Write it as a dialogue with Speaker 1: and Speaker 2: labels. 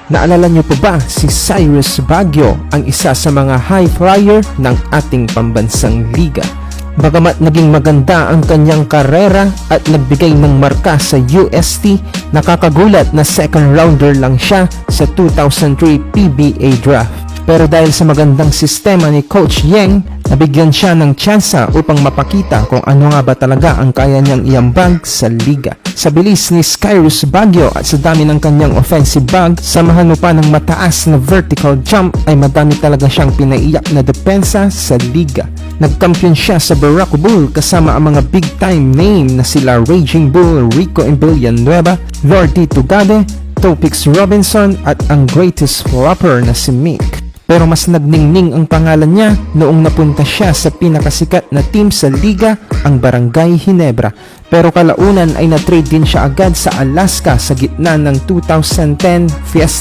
Speaker 1: Naalala niyo po ba si Cyrus Baguio, ang isa sa mga high flyer ng ating pambansang liga? Bagamat naging maganda ang kanyang karera at nagbigay ng marka sa UST, nakakagulat na second rounder lang siya sa 2003 PBA draft. Pero dahil sa magandang sistema ni Coach Yeng, nabigyan siya ng tsansa upang mapakita kung ano nga ba talaga ang kaya niyang iambag sa liga. Sa bilis ni Cyrus Baguio at sa dami ng kanyang offensive bag, samahan mo pa ng mataas na vertical jump, ay madami talaga siyang pinaiyak na depensa sa liga. Nagkampiyon siya sa Barako Bull kasama ang mga big time name na sila Raging Bull, Rico Villanueva, Lordy Tugabe, Topix Robinson at ang greatest flopper na si Mick. Pero mas nagningning ang pangalan niya noong napunta siya sa pinakasikat na team sa liga, ang Barangay Ginebra. Pero kalaunan ay na-trade din siya agad sa Alaska sa gitna ng 2010 Fiesta